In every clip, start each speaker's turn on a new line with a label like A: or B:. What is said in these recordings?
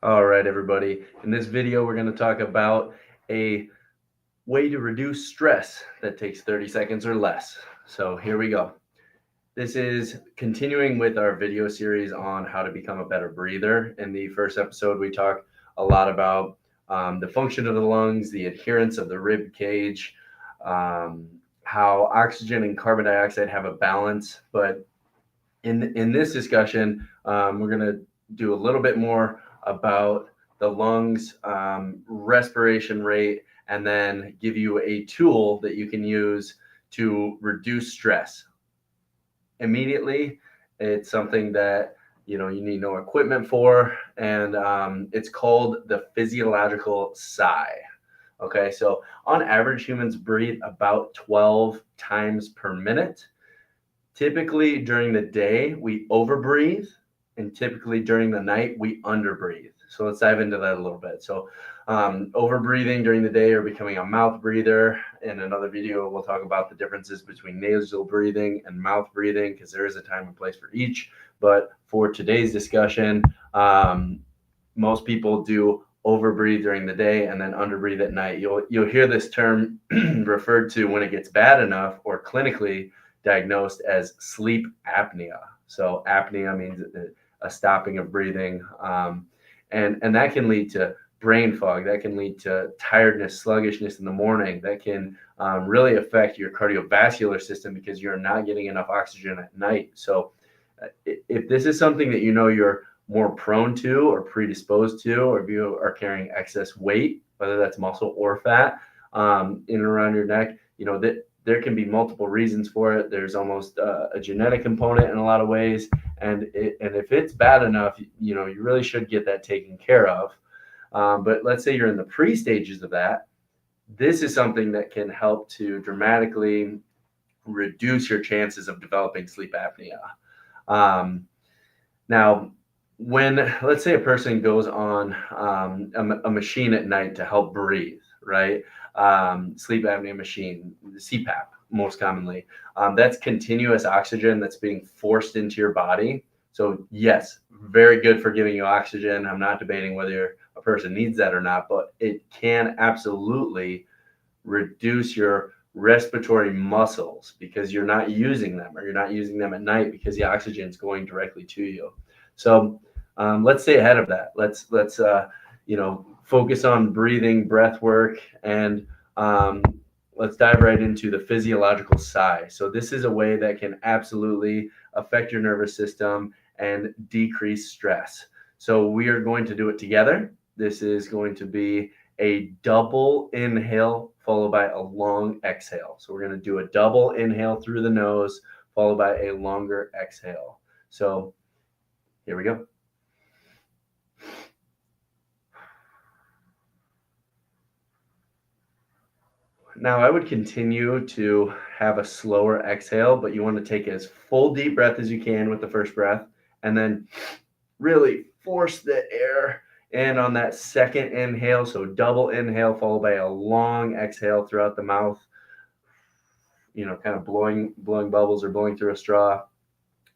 A: All right, everybody. In this video, we're going to talk about a way to reduce stress that takes 30 seconds or less. So here we go. This is continuing with our video series on how to become a better breather. In the first episode, we talked a lot about the function of the lungs, the adherence of the rib cage, um, how oxygen and carbon dioxide have a balance. But in this discussion, we're going to do a little bit more about the lungs, respiration rate, and then give you a tool that you can use to reduce stress immediately. It's something that you need no equipment for, and it's called the physiological sigh. Okay, so on average, humans breathe about 12 times per minute. Typically during the day, we overbreathe, and typically during the night, we underbreathe. So let's dive into that a little bit. So, overbreathing during the day or becoming a mouth breather. In another video, we'll talk about the differences between nasal breathing and mouth breathing because there is a time and place for each. But for today's discussion, most people do overbreathe during the day and then underbreathe at night. You'll hear this term referred to when it gets bad enough or clinically diagnosed as sleep apnea. So apnea means a stopping of breathing, and that can lead to brain fog. That can lead to tiredness, sluggishness in the morning. That can really affect your cardiovascular system because you're not getting enough oxygen at night. So if this is something that you're more prone to or predisposed to, or if you are carrying excess weight, whether that's muscle or fat, in and around your neck, that there can be multiple reasons for it. There's almost a genetic component in a lot of ways, and if it's bad enough, you really should get that taken care of. But let's say you're in the pre stages of that. This is something that can help to dramatically reduce your chances of developing sleep apnea. Um, Now, when let's say a person goes on a machine at night to help breathe, right? Sleep apnea machine, the CPAP, most commonly. That's continuous oxygen that's being forced into your body. So yes, very good for giving you oxygen. I'm not debating whether a person needs that or not, but it can absolutely reduce your respiratory muscles because you're not using them, or you're not using them at night because the oxygen is going directly to you. So let's stay ahead of that. Let's focus on breathing, breath work, and um, let's dive right into the physiological sigh. So this is a way that can absolutely affect your nervous system and decrease stress. So we are going to do it together. This is going to be a double inhale followed by a long exhale. So we're going to do a double inhale through the nose followed by a longer exhale. So here we go. Now I would continue to have a slower exhale, but you want to take as full deep breath as you can with the first breath, and then really force the air in on that second inhale. So double inhale followed by a long exhale throughout the mouth, kind of blowing bubbles or blowing through a straw.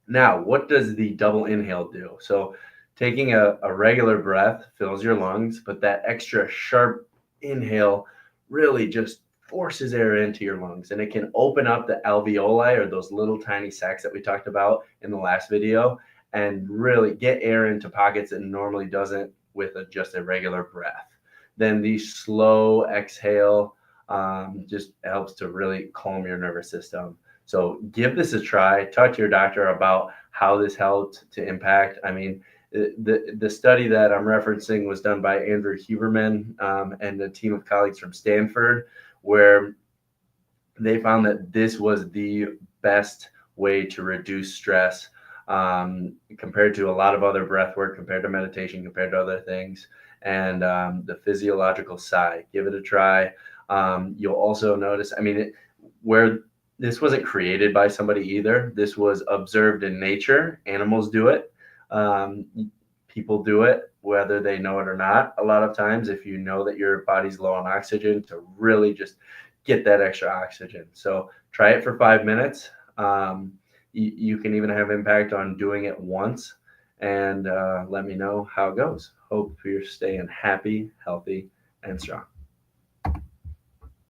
A: Now, what does the double inhale do? So taking a regular breath fills your lungs, but that extra sharp inhale really just forces air into your lungs, and it can open up the alveoli, or those little tiny sacs that we talked about in the last video, and really get air into pockets it normally doesn't with just a regular breath. Then the slow exhale just helps to really calm your nervous system. So give this a try. Talk to your doctor about how this helped to impact. I mean, the study that I'm referencing was done by Andrew Huberman and a team of colleagues from Stanford, where they found that this was the best way to reduce stress compared to a lot of other breath work, compared to meditation, compared to other things. And the physiological sigh, give it a try. You'll also notice, I mean, where this wasn't created by somebody either. This was observed in nature. Animals do it. Um, People do it, whether they know it or not. A lot of times, if you know that your body's low on oxygen, to really just get that extra oxygen. So try it for 5 minutes. You can even have impact on doing it once, and let me know how it goes. Hope you're staying happy, healthy, and strong.